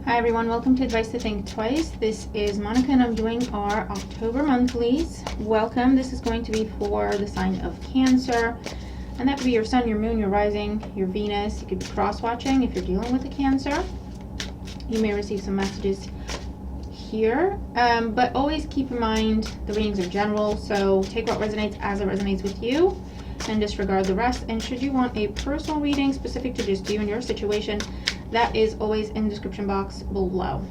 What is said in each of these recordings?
Hi everyone, welcome to Advice to Think Twice. This is Monica and I'm doing our October monthlies. Welcome. This is going to be for the sign of Cancer. And that could be your sun, your moon, your rising, your Venus. You could be cross-watching if you're dealing with a Cancer. You may receive some messages here. But always keep in mind the readings are general, so take what resonates as it resonates with you and disregard the rest. And should you want a personal reading specific to just you and your situation, that is always in the description box below.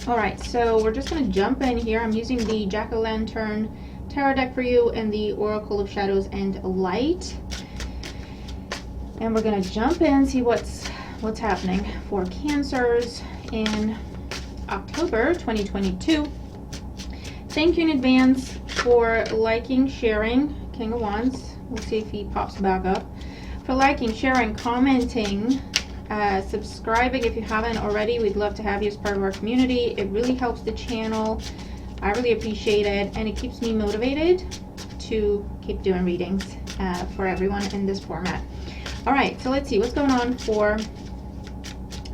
Alright, so we're just going to jump in here. I'm using the Jack-o'-lantern tarot deck for you and the Oracle of Shadows and Light. And we're going to jump in and see what's happening for Cancers in October 2022. Thank you in advance for liking, sharing. King of Wands. We'll see if he pops back up. For liking, sharing, commenting, subscribing if you haven't already. We'd love to have you as part of our community. It really helps the channel. I really appreciate it, and it keeps me motivated to keep doing readings for everyone in this format. All right, so let's see what's going on for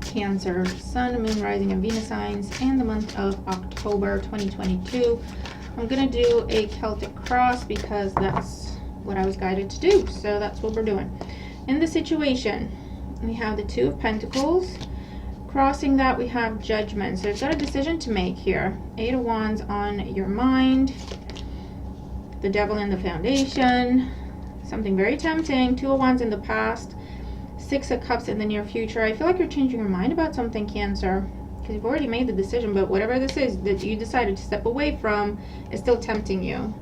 Cancer, Sun, Moon, Rising, and Venus signs and the month of October 2022. I'm gonna do a Celtic cross because that's what I was guided to do, so that's what we're doing. In the situation, we have the Two of Pentacles. Crossing that, we have Judgment. So you've got a decision to make here. Eight of Wands on your mind. The Devil in the Foundation. Something very tempting. Two of Wands in the past. Six of Cups in the near future. I feel like you're changing your mind about something, Cancer, because you've already made the decision, but whatever this is that you decided to step away from is still tempting you.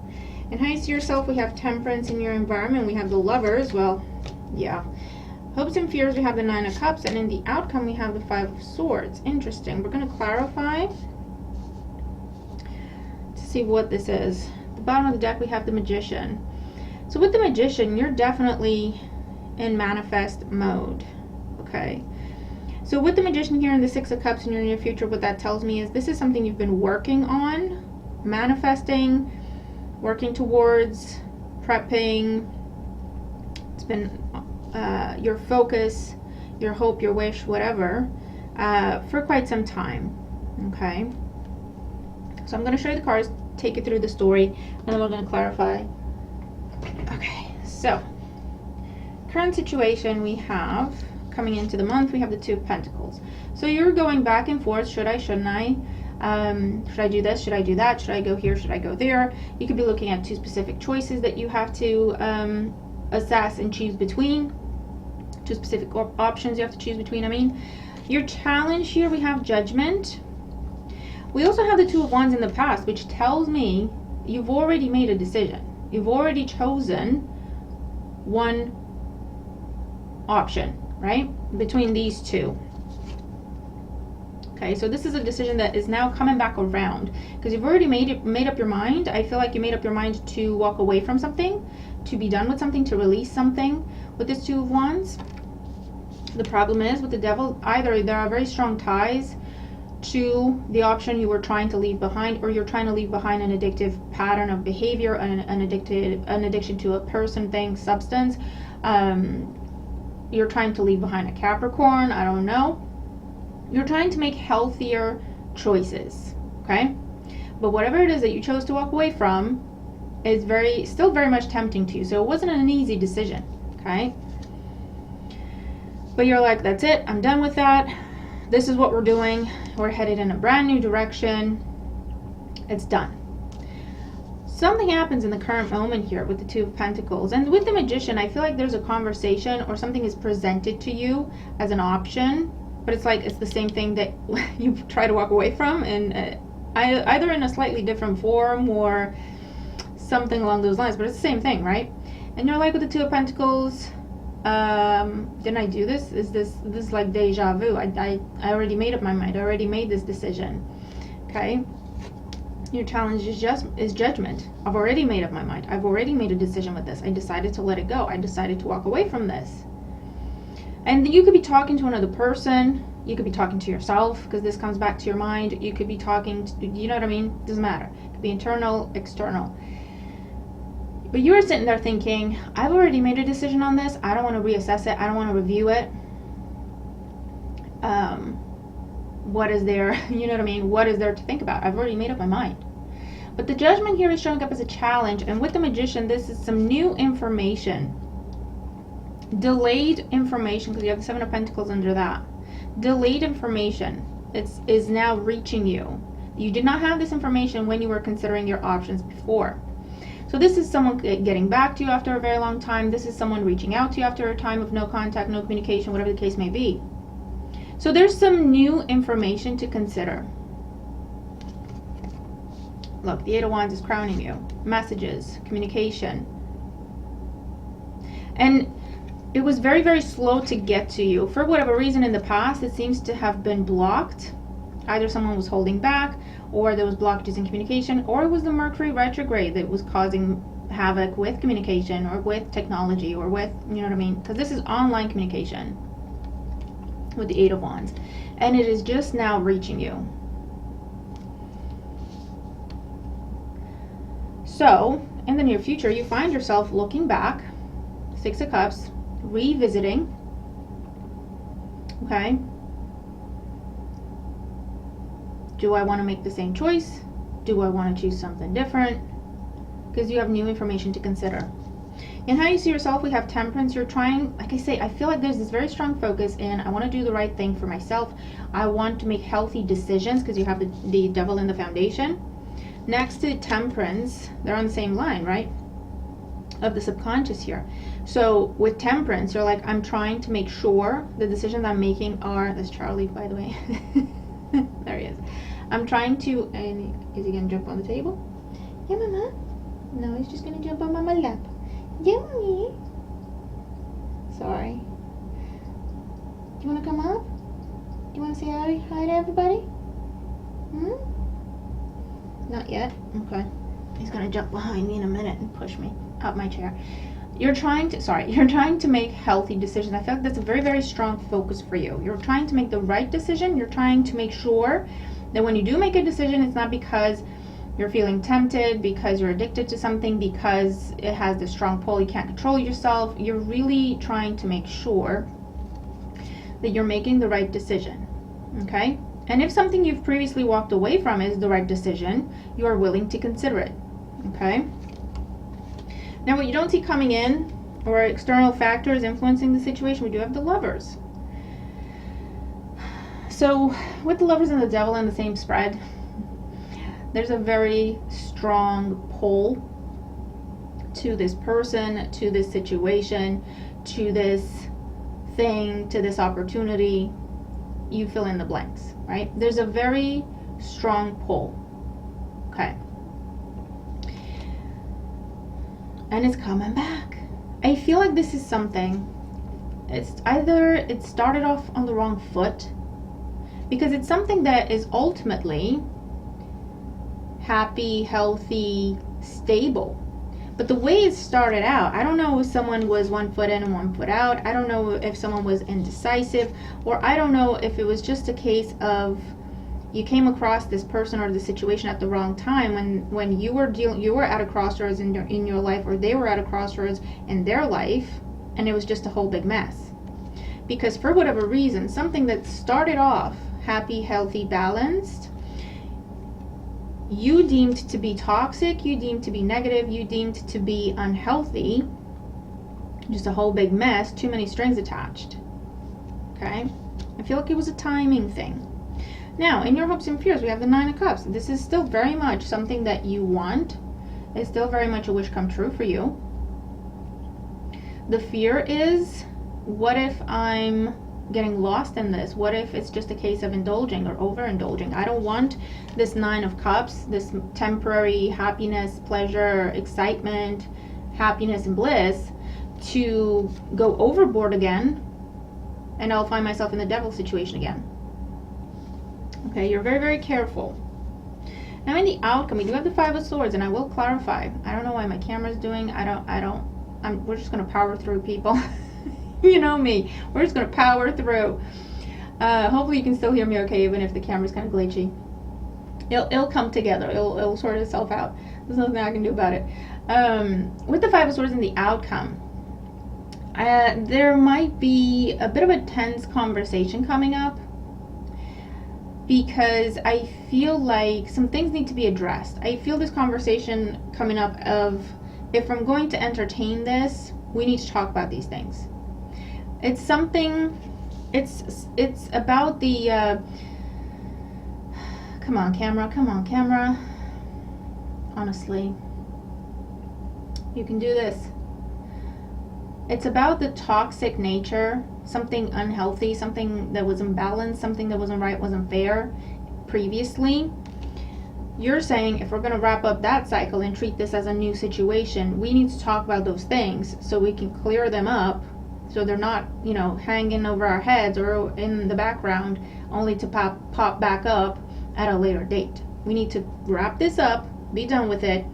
And how you see yourself, we have Temperance in your environment. We have the Lovers. Well, yeah. Hopes and fears, we have the Nine of Cups, and in the outcome we have the Five of Swords. Interesting. We're going to clarify to see what this is. At the bottom of the deck we have the Magician. So with the Magician, you're definitely in manifest mode. Okay. So with the Magician here and the Six of Cups in your near future, what that tells me is this is something you've been working on, manifesting, working towards, prepping. It's been your focus, your hope, your wish, whatever, for quite some time. Okay, so I'm going to show you the cards, take you through the story, and then we're going to clarify. Okay, so current situation we have coming into the month, we have the Two of Pentacles. So you're going back and forth. Should I, shouldn't I? Should I do this? Should I do that? Should I go here? Should I go there? You could be looking at two specific choices that you have to assess and choose between. Two specific options you have to choose between. I mean, your challenge here, we have Judgment. We also have the Two of Wands in the past, which tells me you've already made a decision. You've already chosen one option, right, between these two. Okay, so this is a decision that is now coming back around because you've already made up your mind. I feel like you made up your mind to walk away from something, to be done with something, to release something with this Two of Wands. The problem is with the Devil, either there are very strong ties to the option you were trying to leave behind, or you're trying to leave behind an addictive pattern of behavior, an addiction to a person, thing, substance. You're trying to leave behind a Capricorn, I don't know. You're trying to make healthier choices, okay? But whatever it is that you chose to walk away from is still very much tempting to you. So it wasn't an easy decision, okay? But you're like, that's it, I'm done with that. This is what we're doing. We're headed in a brand new direction. It's done. Something happens in the current moment here with the Two of Pentacles. And with the Magician, I feel like there's a conversation or something is presented to you as an option. But it's like it's the same thing that you try to walk away from, and either in a slightly different form or something along those lines, but it's the same thing, right? And you're like with the Two of Pentacles, didn't I do this? Is this like deja vu? I already made up my mind. I already made this decision. Okay? Your challenge is Judgment. I've already made up my mind. I've already made a decision with this. I decided to let it go. I decided to walk away from this. And you could be talking to another person. You could be talking to yourself, because this comes back to your mind. You could be talking to, you know what I mean? Doesn't matter. It could be internal, external. But you were sitting there thinking, I've already made a decision on this. I don't want to reassess it. I don't want to review it. what is there, you know what I mean? What is there to think about? I've already made up my mind. But the Judgment here is showing up as a challenge. And with the Magician, this is some new information. Delayed information, because you have the Seven of Pentacles under that. Delayed information is now reaching you. You did not have this information when you were considering your options before. So this is someone getting back to you after a very long time. This is someone reaching out to you after a time of no contact, no communication, whatever the case may be. So there's some new information to consider. Look, the Eight of Wands is crowning you. Messages, communication. And it was very, very slow to get to you. For whatever reason in the past, it seems to have been blocked. Either someone was holding back, or there was blockages in communication, or it was the Mercury retrograde that was causing havoc with communication, or with technology, or with, you know what I mean? Because this is online communication with the Eight of Wands. And it is just now reaching you. So, in the near future, you find yourself looking back, Six of Cups, revisiting, okay? Do I want to make the same choice? Do I want to choose something different? Because you have new information to consider. In how you see yourself, we have Temperance. You're trying, like I say, I feel like there's this very strong focus in, I want to do the right thing for myself. I want to make healthy decisions, because you have the Devil in the foundation. Next to Temperance, they're on the same line, right? Of the subconscious here. So with Temperance, you're like, I'm trying to make sure the decisions I'm making are, that's Charlie, by the way. There he is. I'm trying to, and is he going to jump on the table? Yeah, Mama. No, he's just going to jump on Mama's lap. Yeah, Mommy. Sorry. Do you want to come up? Do you want to say hi to everybody? Not yet. Okay. He's going to jump behind me in a minute and push me out my chair. You're trying to make healthy decisions. I feel like that's a very, very strong focus for you. You're trying to make the right decision. You're trying to make sure that when you do make a decision, it's not because you're feeling tempted, because you're addicted to something, because it has this strong pull, you can't control yourself. You're really trying to make sure that you're making the right decision, okay? And if something you've previously walked away from is the right decision, you are willing to consider it, okay? Now, what you don't see coming in, or external factors influencing the situation, we do have the Lovers. So, with the Lovers and the Devil in the same spread, there's a very strong pull to this person, to this situation, to this thing, to this opportunity. You fill in the blanks, right? There's a very strong pull, okay? And it's coming back. I feel like this is something, it's either it started off on the wrong foot, because it's something that is ultimately happy, healthy, stable. But the way it started out, I don't know if someone was 1 foot in and 1 foot out. I don't know if someone was indecisive, or I don't know if it was just a case of you came across this person or the situation at the wrong time when you were at a crossroads in your life, or they were at a crossroads in their life, and it was just a whole big mess. Because for whatever reason, something that started off happy, healthy, balanced, you deemed to be toxic, you deemed to be negative, you deemed to be unhealthy, just a whole big mess, too many strings attached, okay? I feel like it was a timing thing. Now, in your hopes and fears, we have the Nine of Cups. This is still very much something that you want. It's still very much a wish come true for you. The fear is, what if I'm getting lost in this? What if it's just a case of indulging or overindulging? I don't want this Nine of Cups, this temporary happiness, pleasure, excitement, happiness and bliss, to go overboard again, and I'll find myself in the devil situation again. Okay, you're very, very careful. Now in the outcome, we do have the Five of Swords, and I will clarify. I don't know why my camera's doing. We're just gonna power through, people. You know me. We're just gonna power through. Hopefully you can still hear me okay, even if the camera's kind of glitchy. It'll come together. It'll sort itself out. There's nothing I can do about it. With the Five of Swords in the outcome, there might be a bit of a tense conversation coming up. because I feel like some things need to be addressed. I feel this conversation coming up of, if I'm going to entertain this, we need to talk about these things. It's something, it's about the, come on camera. Honestly, you can do this. It's about the toxic nature, something unhealthy, something that was imbalanced, something that wasn't right, wasn't fair previously. You're saying if we're going to wrap up that cycle and treat this as a new situation, we need to talk about those things so we can clear them up, so they're not, you know, hanging over our heads or in the background only to pop back up at a later date. We need to wrap this up, be done with it,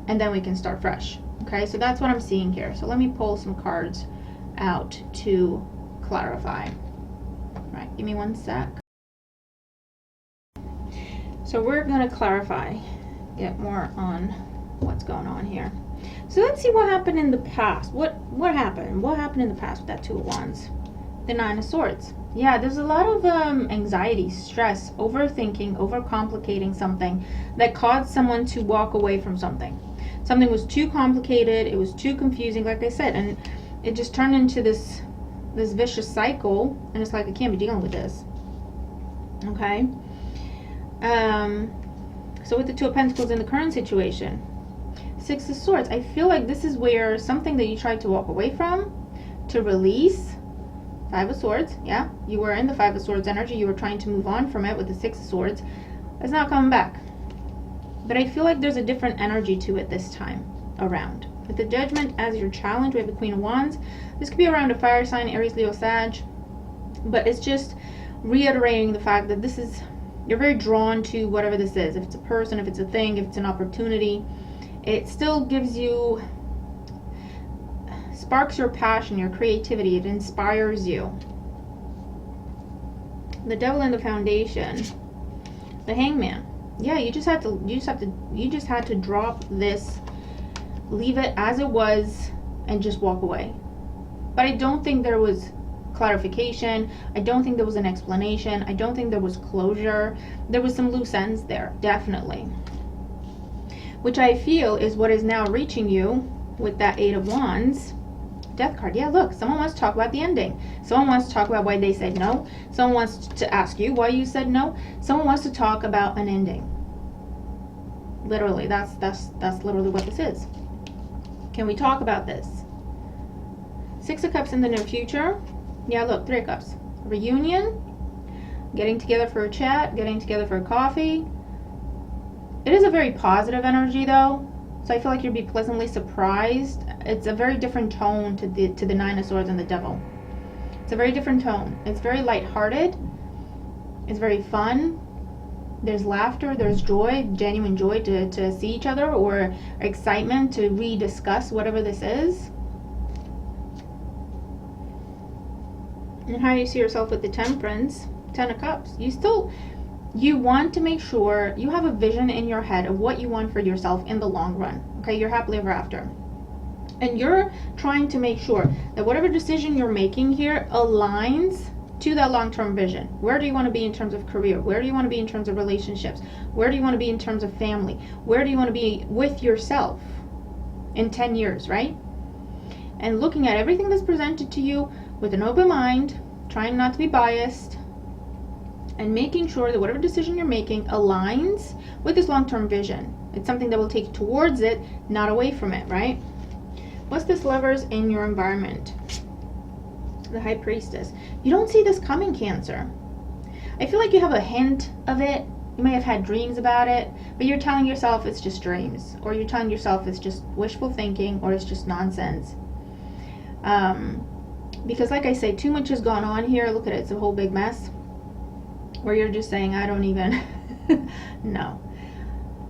and then we can start fresh. Okay, so that's what I'm seeing here. So let me pull some cards out to clarify. All right, give me one sec. So we're going to clarify, get more on what's going on here. So let's see what happened in the past. What happened? What happened in the past with that Two of Wands? The Nine of Swords. Yeah, there's a lot of anxiety, stress, overthinking, overcomplicating something that caused someone to walk away from something. Something was too complicated, it was too confusing, like I said, and it just turned into this vicious cycle, and it's like, I can't be dealing with this. Okay? So with the Two of Pentacles in the current situation, Six of Swords, I feel like this is where something that you tried to walk away from, to release. Five of Swords, yeah, you were in the Five of Swords energy, you were trying to move on from it with the Six of Swords. It's not coming back. But I feel like there's a different energy to it this time around. With the Judgment as your challenge, we have the Queen of Wands. This could be around a fire sign, Aries, Leo, Sag. But it's just reiterating the fact that this is, you're very drawn to whatever this is. If it's a person, if it's a thing, if it's an opportunity, it still gives you, sparks your passion, your creativity. It inspires you. The Devil in the Foundation, the Hangman. Yeah, you just had to drop this, leave it as it was, and just walk away. But I don't think there was clarification. I don't think there was an explanation. I don't think there was closure. There was some loose ends there, definitely. Which I feel is what is now reaching you with that Eight of Wands. Death card. Yeah, look, someone wants to talk about the ending. Someone wants to talk about why they said no. Someone wants to ask you why you said no. Someone wants to talk about an ending. Literally, that's literally what this is. Can we talk about this? Six of Cups in the near future. Yeah, look, Three of Cups. Reunion, getting together for a chat, getting together for a coffee. It is a very positive energy though. So I feel like you'd be pleasantly surprised. It's a very different tone to the Nine of Swords and the Devil. It's a very different tone. It's very lighthearted. It's very fun. There's laughter, there's joy, genuine joy to see each other, or excitement to rediscuss whatever this is. And how do you see yourself with the Temperance? Ten of Cups. You want to make sure you have a vision in your head of what you want for yourself in the long run. Okay, you're happily ever after. And you're trying to make sure that whatever decision you're making here aligns to that long-term vision. Where do you want to be in terms of career? Where do you want to be in terms of relationships? Where do you want to be in terms of family? Where do you want to be with yourself in 10 years, right? And looking at everything that's presented to you with an open mind, trying not to be biased, and making sure that whatever decision you're making aligns with this long-term vision. It's something that will take you towards it, not away from it, right? What's this Lovers in your environment? The High Priestess. You don't see this coming, Cancer. I feel like you have a hint of it. You may have had dreams about it, but you're telling yourself it's just dreams, or you're telling yourself it's just wishful thinking, or it's just nonsense. Because like I say, too much has gone on here. Look at it, it's a whole big mess. Where you're just saying, I don't even no.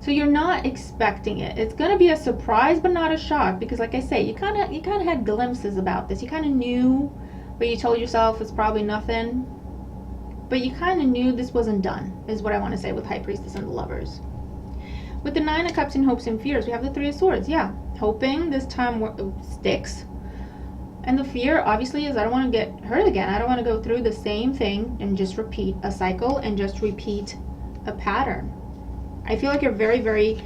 So you're not expecting it. It's going to be a surprise, but not a shock, because like I say, you kind of had glimpses about this. You kind of knew, but you told yourself it's probably nothing. But you kind of knew this wasn't done, is what I want to say with High Priestess and the Lovers. With the Nine of Cups in hopes and fears, we have the Three of Swords. Yeah, hoping this time sticks. And the fear obviously is I don't want to get hurt again. I don't want to go through the same thing and just repeat a cycle and just repeat a pattern. I feel like you're very, very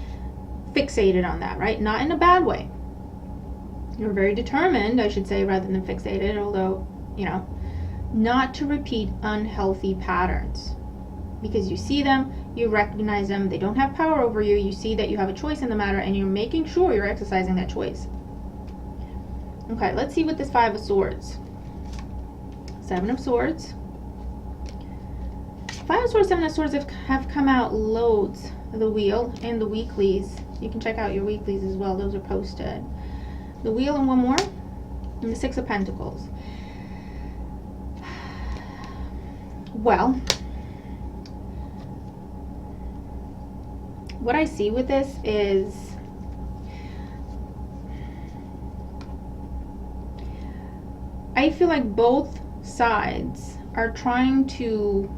fixated on that, right? Not in a bad way. You're very determined, I should say, rather than fixated, although, you know, not to repeat unhealthy patterns. Because you see them, you recognize them, they don't have power over you, you see that you have a choice in the matter, and you're making sure you're exercising that choice. Okay, let's see what this Five of Swords. Seven of Swords. Five of Swords, Seven of Swords have come out loads. The Wheel and the weeklies. You can check out your weeklies as well, those are posted. The Wheel and one more, and the Six of Pentacles. Well, what I see with this is I feel like both sides are trying to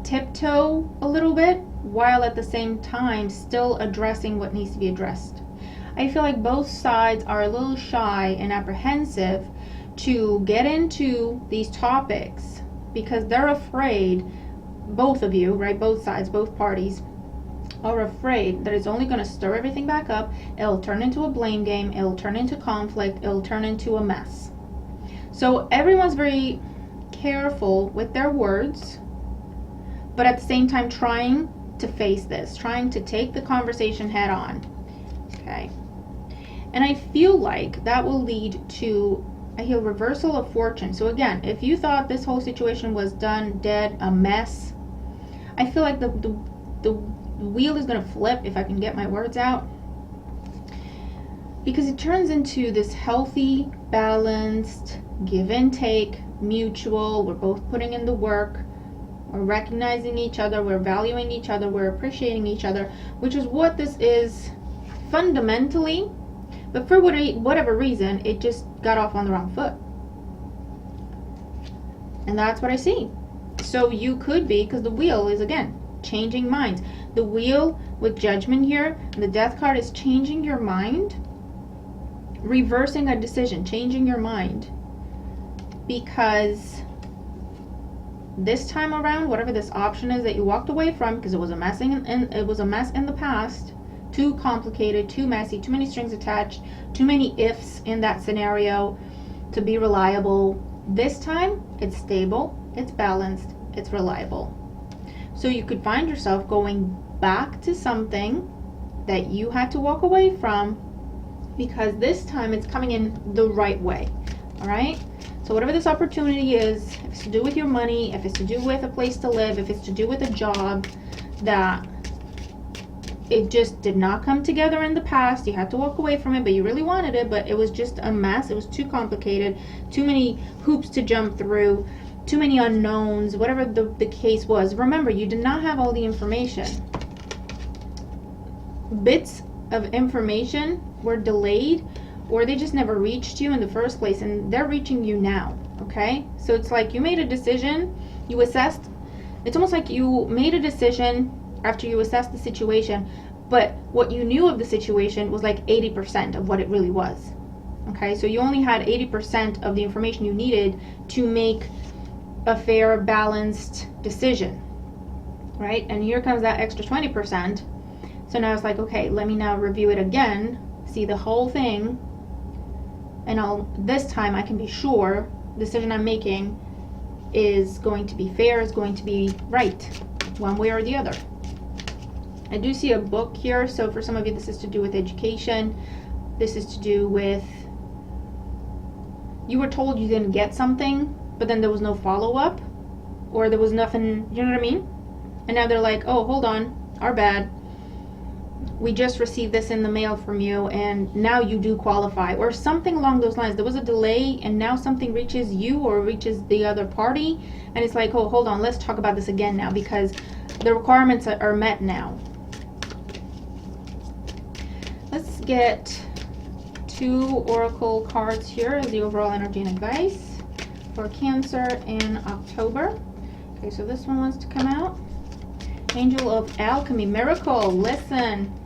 tiptoe a little bit while at the same time still addressing what needs to be addressed. I feel like both sides are a little shy and apprehensive to get into these topics because they're afraid, both of you, right, both sides, both parties are afraid that it's only going to stir everything back up. It'll turn into a blame game, it'll turn into conflict, it'll turn into a mess. So everyone's very careful with their words, but at the same time trying to face this, trying to take the conversation head on. Okay. And I feel like that will lead to a reversal of fortune. So again, if you thought this whole situation was done, dead, a mess, I feel like the wheel is going to flip, if I can get my words out, because it turns into this healthy, balanced, give and take, mutual, we're both putting in the work, we're recognizing each other, we're valuing each other, we're appreciating each other, which is what this is fundamentally. But for whatever reason, it just got off on the wrong foot. And that's what I see. So you could be, because the Wheel is, again, changing minds. The Wheel with Judgment here, and the Death card is changing your mind, reversing a decision, changing your mind. Because this time around, whatever this option is that you walked away from, because it was a mess in the past, too complicated, too messy, too many strings attached, too many ifs in that scenario to be reliable. This time, it's stable, it's balanced, it's reliable. So you could find yourself going back to something that you had to walk away from, because this time it's coming in the right way. All right? So whatever this opportunity is, if it's to do with your money, if it's to do with a place to live, if it's to do with a job that it just did not come together in the past, you had to walk away from it, but you really wanted it, but it was just a mess, it was too complicated, too many hoops to jump through, too many unknowns, whatever the case was. Remember, you did not have all the information. Bits of information were delayed, or they just never reached you in the first place, and they're reaching you now. Okay, so it's like you made a decision, you assessed, it's almost like you made a decision after you assessed the situation, but what you knew of the situation was like 80% of what it really was. Okay, so you only had 80% of the information you needed to make a fair, balanced decision, right? And here comes that extra 20%. So now it's like, okay, let me now review it again, see the whole thing, and this time I can be sure the decision I'm making is going to be fair, is going to be right, one way or the other. I do see a book here, so for some of you this is to do with education, this is to do with, you were told you didn't get something, but then there was no follow-up, or there was nothing, you know what I mean? And now they're like, oh, hold on, our bad, we just received this in the mail from you, and now you do qualify, or something along those lines. There was a delay, and now something reaches you or reaches the other party, and it's like, oh, hold on, let's talk about this again now, because the requirements are met now. Let's get 2 oracle cards here as the overall energy and advice for Cancer in October. Okay, so this one wants to come out. Angel of Alchemy, Miracle, listen.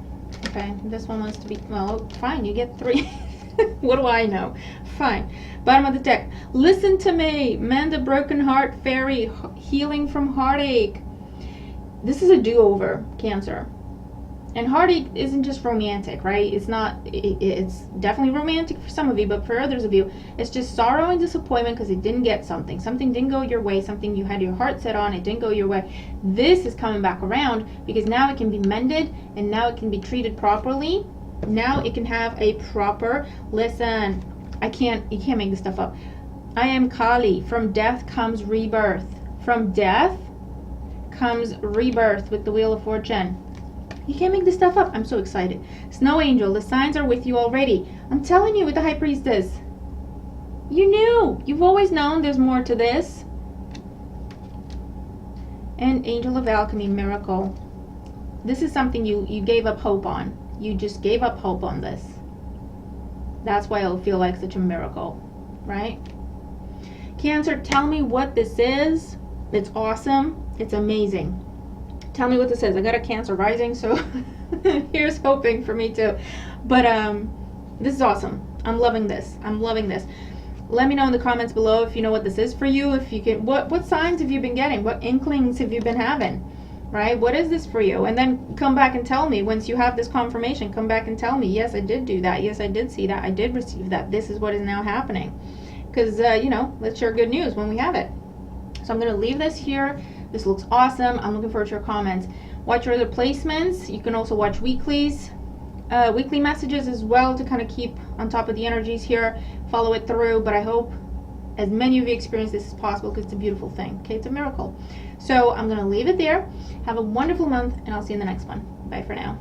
Okay, this one wants to be, well, fine, you get 3. What do I know? Fine. Bottom of the deck. Listen to me. Mend a broken heart, fairy. Healing from heartache. This is a do-over, Cancer. And heartache isn't just romantic, right? It's not, it's definitely romantic for some of you, but for others of you, it's just sorrow and disappointment because it didn't get something. Something didn't go your way, something you had your heart set on, it didn't go your way. This is coming back around because now it can be mended and now it can be treated properly. Now it can have a proper, listen, you can't make this stuff up. I am Kali. From death comes rebirth. From death comes rebirth with the Wheel of Fortune. You can't make this stuff up. I'm so excited. Snow Angel, the signs are with you already. I'm telling you with the High Priestess. You knew. You've always known there's more to this. And Angel of Alchemy, Miracle. This is something you gave up hope on. You just gave up hope on this. That's why it'll feel like such a miracle, right? Cancer, tell me what this is. It's awesome. It's amazing. Tell me what this is. I got a Cancer rising, so here's hoping for me too. But this is awesome. I'm loving this. I'm loving this. Let me know in the comments below if you know what this is for you. If you can, what signs have you been getting? What inklings have you been having? Right? What is this for you? And then come back and tell me once you have this confirmation. Come back and tell me, yes, I did do that. Yes, I did see that. I did receive that. This is what is now happening. Because you know, let's share good news when we have it. So I'm going to leave this here. This looks awesome. I'm looking forward to your comments. Watch your other placements. You can also watch weeklies, weekly messages as well to kind of keep on top of the energies here. Follow it through. But I hope as many of you experience this as possible because it's a beautiful thing. Okay, it's a miracle. So I'm going to leave it there. Have a wonderful month, and I'll see you in the next one. Bye for now.